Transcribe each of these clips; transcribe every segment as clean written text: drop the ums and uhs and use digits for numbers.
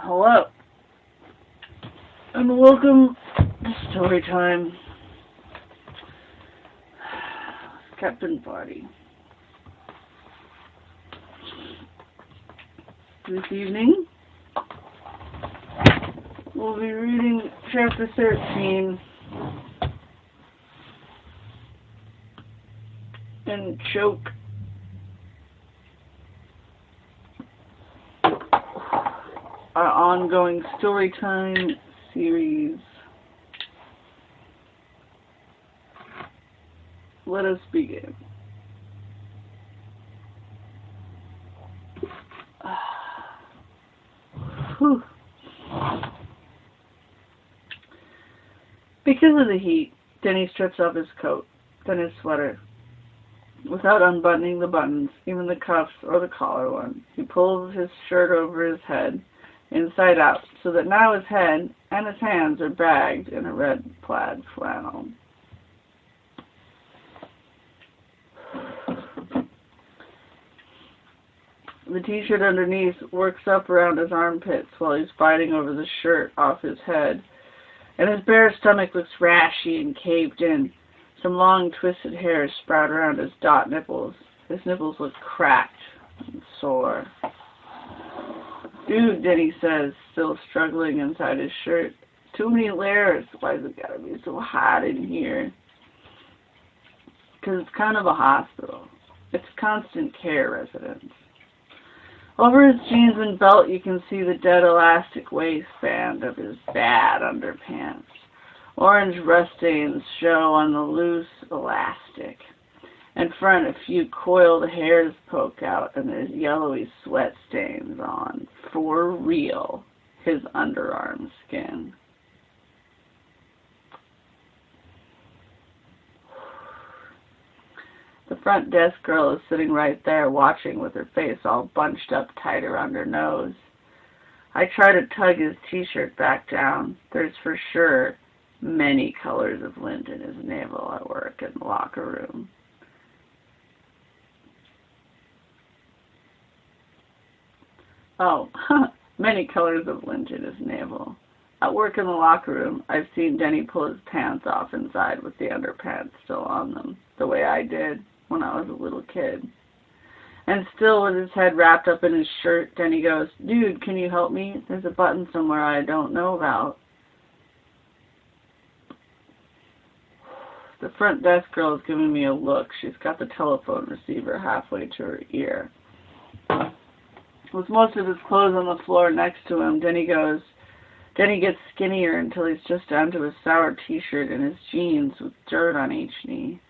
Hello, and welcome to story time. Captain Party. This evening, we'll be reading Chapter 13 and Choke. Our ongoing story time series. Let us begin. Because of the heat, Denny strips off his coat, then his sweater. Without unbuttoning the buttons, even the cuffs or the collar one, he pulls his shirt over his head, inside out, so that now his head and his hands are bagged in a red plaid flannel. The t-shirt underneath works up around his armpits while he's fighting over the shirt off his head, and his bare stomach looks rashy and caved in. Some long twisted hairs sprout around his dot nipples. His nipples look cracked and sore. Dude, Denny says, still struggling inside his shirt. Too many layers. Why's it gotta be so hot in here? Because it's kind of a hospital. It's constant care residence. Over his jeans and belt, you can see the dead elastic waistband of his bad underpants. Orange rust stains show on the loose elastic. In front, a few coiled hairs poke out, and there's yellowy sweat stains on, for real, his underarm skin. The front desk girl is sitting right there, watching with her face all bunched up tight around her nose. I try to tug his t-shirt back down. There's for sure many colors of lint in his navel at work in the locker room. Oh, many colors of lint in his navel. At work in the locker room, I've seen Denny pull his pants off inside with the underpants still on them, the way I did when I was a little kid. And still with his head wrapped up in his shirt, Denny goes, "Dude, can you help me? There's a button somewhere I don't know about." The front desk girl is giving me a look. She's got the telephone receiver halfway to her ear. With most of his clothes on the floor next to him, Denny gets skinnier until he's just down to his sour t-shirt and his jeans with dirt on each knee.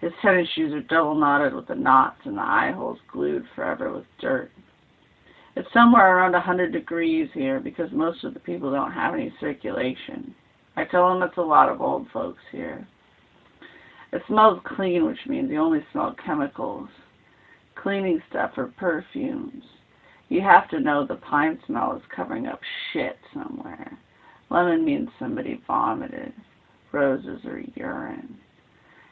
His tennis shoes are double knotted with the knots and the eye holes glued forever with dirt. It's somewhere around 100 degrees here because most of the people don't have any circulation. I tell him it's a lot of old folks here. It smells clean, which means you only smell chemicals, cleaning stuff or perfumes. You have to know the pine smell is covering up shit somewhere. Lemon means somebody vomited. Roses are urine.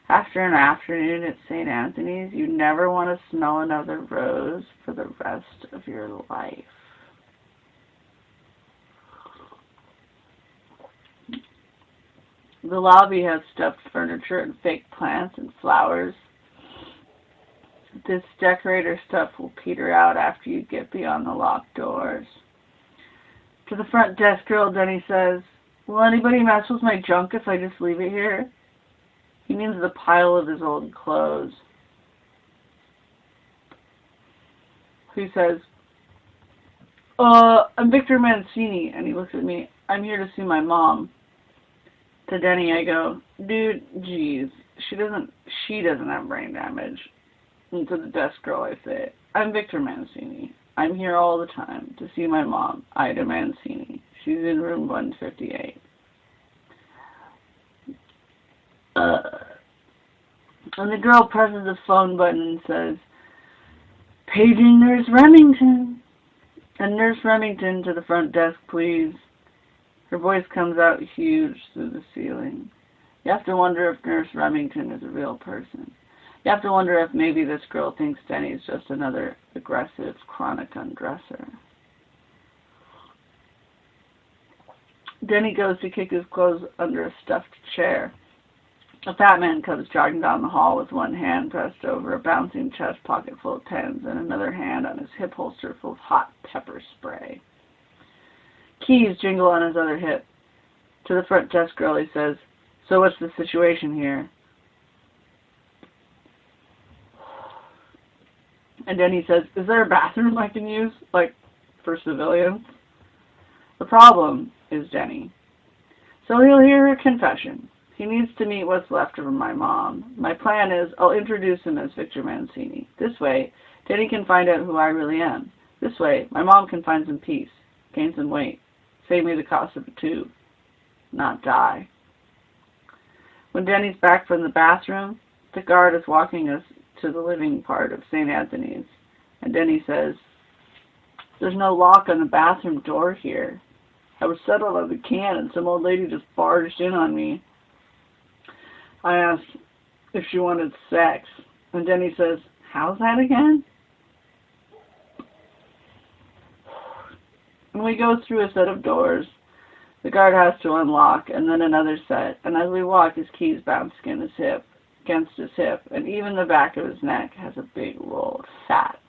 After an afternoon at St. Anthony's, you never want to smell another rose for the rest of your life. The lobby has stuffed furniture and fake plants and flowers. This decorator stuff will peter out after you get beyond the locked doors. To the front desk girl, Denny says, "Will anybody mess with my junk if I just leave it here?" He means the pile of his old clothes. He says, I'm Victor Mancini," and he looks at me. "I'm here to see my mom." To Denny, I go, "Dude, geez, she doesn't have brain damage." And to the desk girl, I say, "I'm Victor Mancini. I'm here all the time to see my mom, Ida Mancini. She's in room 158. And the girl presses the phone button and says, "Paging Nurse Remington." And Nurse Remington to the front desk, please. Her voice comes out huge through the ceiling. You have to wonder if Nurse Remington is a real person. You have to wonder if maybe this girl thinks Denny's just another aggressive, chronic undresser. Denny goes to kick his clothes under a stuffed chair. A fat man comes jogging down the hall with one hand pressed over a bouncing chest pocket full of pens and another hand on his hip holster full of hot pepper spray. Keys jingle on his other hip. To the front desk girl he says, "So what's the situation here?" And then he says, "Is there a bathroom I can use, like, for civilians?" The problem is Denny. So he'll hear her confession. He needs to meet what's left of my mom. My plan is I'll introduce him as Victor Mancini. This way, Denny can find out who I really am. This way, my mom can find some peace, gain some weight, save me the cost of a tube, not die. When Denny's back from the bathroom, the guard is walking us to the living part of St. Anthony's, and Denny says, "There's no lock on the bathroom door here. I was settled on the can and some old lady just barged in on me. I asked if she wanted sex, and Denny says, 'How's that again?' And we go through a set of doors. The guard has to unlock, and then another set, and as we walk, his keys bounce against his hip, and even the back of his neck has a big roll of fat.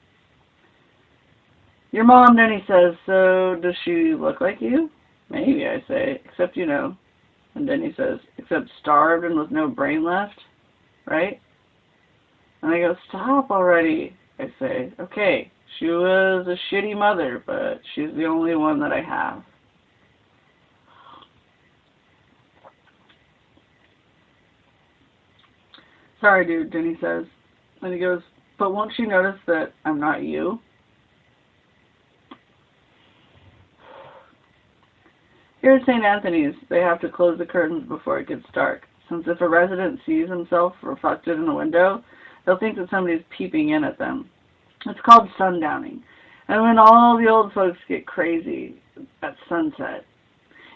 'Your mom,' Denny says, 'so does she look like you?' 'Maybe,' I say, 'except, you know.' And Denny says, 'Except starved and with no brain left, right?' And I go, 'Stop already,' I say. 'Okay, she was a shitty mother, but she's the only one that I have.' "'Sorry, dude,' Denny says. And he goes, 'But won't she notice that I'm not you?' Here at St. Anthony's, they have to close the curtains before it gets dark, since if a resident sees himself reflected in a window, they'll think that somebody's peeping in at them. It's called sundowning, and when all the old folks get crazy at sunset.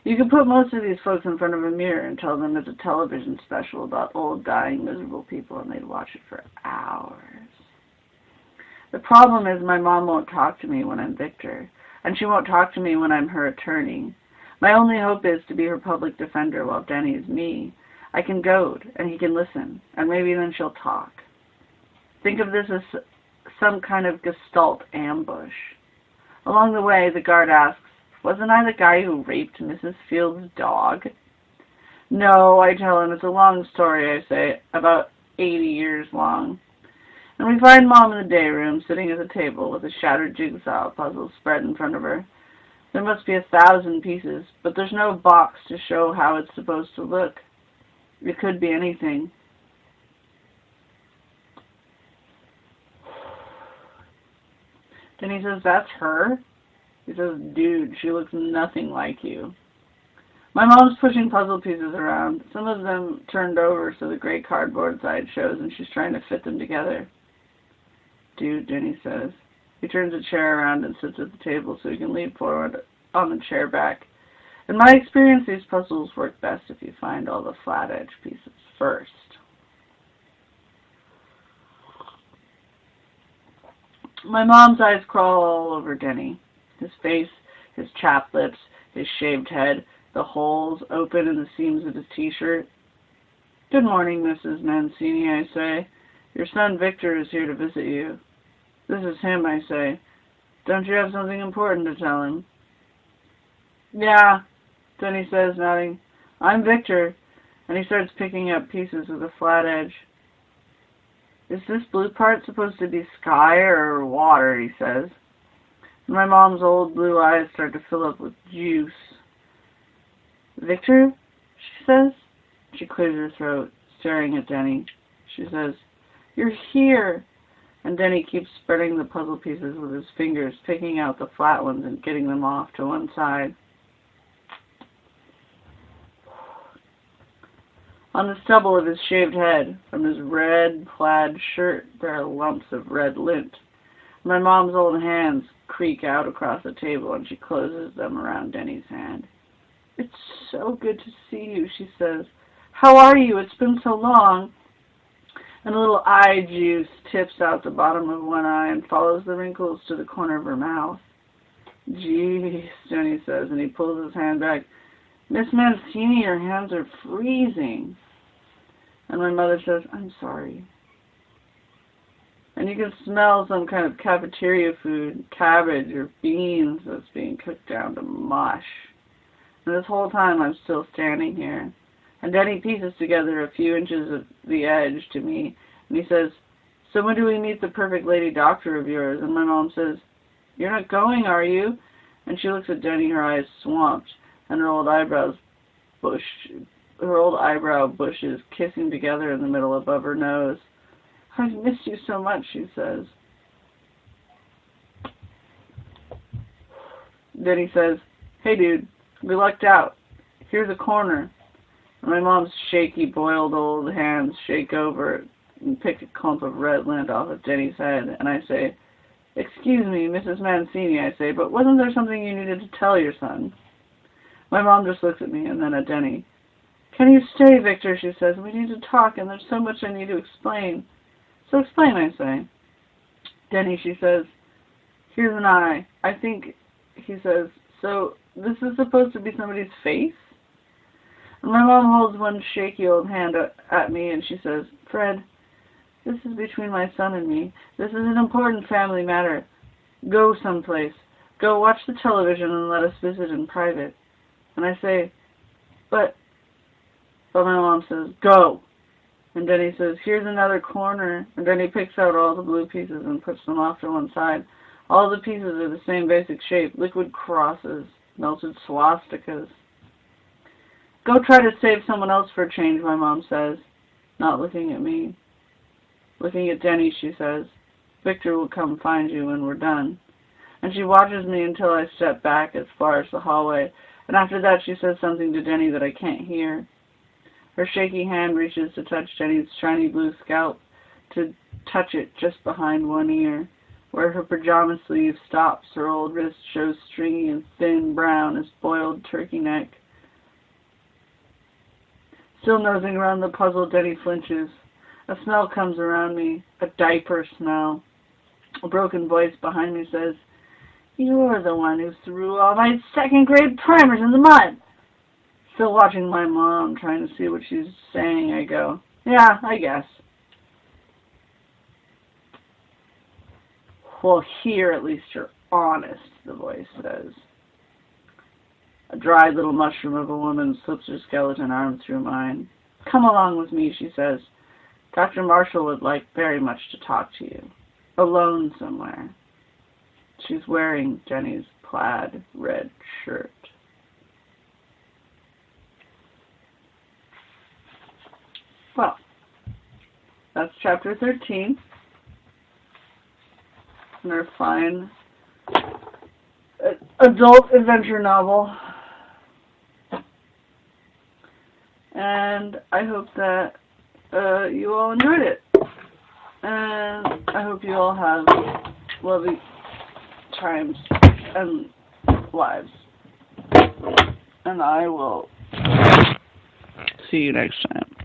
You can put most of these folks in front of a mirror and tell them it's a television special about old, dying, miserable people, and they'd watch it for hours. The problem is my mom won't talk to me when I'm Victor, and she won't talk to me when I'm her attorney. My only hope is to be her public defender while Denny is me. I can goad, and he can listen, and maybe then she'll talk. Think of this as some kind of gestalt ambush. Along the way, the guard asks, 'Wasn't I the guy who raped Mrs. Field's dog?' 'No,' I tell him, 'it's a long story,' I say, 'about 80 years long.' And we find Mom in the day room, sitting at the table with a shattered jigsaw puzzle spread in front of her. There must be 1,000 pieces, but there's no box to show how it's supposed to look. It could be anything. Then he says, 'That's her?' He says, 'Dude, she looks nothing like you.' My mom's pushing puzzle pieces around, some of them turned over so the gray cardboard side shows, and she's trying to fit them together. 'Dude,' Denny says. He turns a chair around and sits at the table so he can lean forward on the chair back. In my experience, these puzzles work best if you find all the flat edge pieces first. My mom's eyes crawl all over Denny. His face, his chapped lips, his shaved head, the holes open in the seams of his t-shirt. 'Good morning, Mrs. Mancini,' I say. 'Your son Victor is here to visit you.' 'This is him,' I say. 'Don't you have something important to tell him?' 'Yeah,' Denny says, nodding. 'I'm Victor,' and he starts picking up pieces with a flat edge. 'Is this blue part supposed to be sky or water?' he says. And my mom's old blue eyes start to fill up with juice. 'Victor?' she says. She clears her throat, staring at Denny. She says, 'You're here!' And Denny keeps spreading the puzzle pieces with his fingers, picking out the flat ones and getting them off to one side. On the stubble of his shaved head, from his red plaid shirt, there are lumps of red lint. My mom's old hands creak out across the table, and she closes them around Denny's hand. 'It's so good to see you,' she says. 'How are you? It's been so long.' And a little eye juice tips out the bottom of one eye and follows the wrinkles to the corner of her mouth. 'Geez,' Denny says, and he pulls his hand back. Miss Mancini, your hands are freezing. And my mother says, I'm sorry. And you can smell some kind of cafeteria food, cabbage or beans that's being cooked down to mush. And this whole time I'm still standing here. And Denny pieces together a few inches of the edge to me. And he says, so when do we meet the perfect lady doctor of yours? And my mom says, you're not going, are you? And she looks at Denny, her eyes swamped, and her old eyebrow bushes kissing together in the middle above her nose. I've missed you so much, she says. Denny says, hey dude, we lucked out. Here's a corner. And my mom's shaky, boiled old hands shake over it and pick a clump of red lint off of Denny's head. And I say, excuse me, Mrs. Mancini, I say, but wasn't there something you needed to tell your son? My mom just looks at me and then at Denny. Can you stay, Victor, she says. We need to talk and there's so much I need to explain. So explain, I say. Denny, she says, here's an eye. I think, he says, so this is supposed to be somebody's face? And my mom holds one shaky old hand at me and she says, Fred, this is between my son and me. This is an important family matter. Go someplace. Go watch the television and let us visit in private. And I say, but my mom says, go. And Denny says, here's another corner. And Denny picks out all the blue pieces and puts them off to one side. All the pieces are the same basic shape, liquid crosses, melted swastikas. Go try to save someone else for a change, my mom says, not looking at me. Looking at Denny, she says, Victor will come find you when we're done. And she watches me until I step back as far as the hallway. And after that she says something to Denny that I can't hear. Her shaky hand reaches to touch Denny's shiny blue scalp, to touch it just behind one ear. Where her pajama sleeve stops, her old wrist shows stringy and thin brown as boiled turkey neck. Still nosing around the puzzle, Denny flinches. A smell comes around me, a diaper smell. A broken voice behind me says, you're the one who threw all my second-grade primers in the mud. Still watching my mom, trying to see what she's saying, I go, yeah, I guess. Well, here at least you're honest, the voice says. A dried little mushroom of a woman slips her skeleton arm through mine. Come along with me, she says. Dr. Marshall would like very much to talk to you. Alone somewhere. She's wearing Denny's plaid red shirt. Well, that's chapter 13. Another fine adult adventure novel. And I hope that you all enjoyed it. And I hope you all have lovely times and lives. And I will see you next time.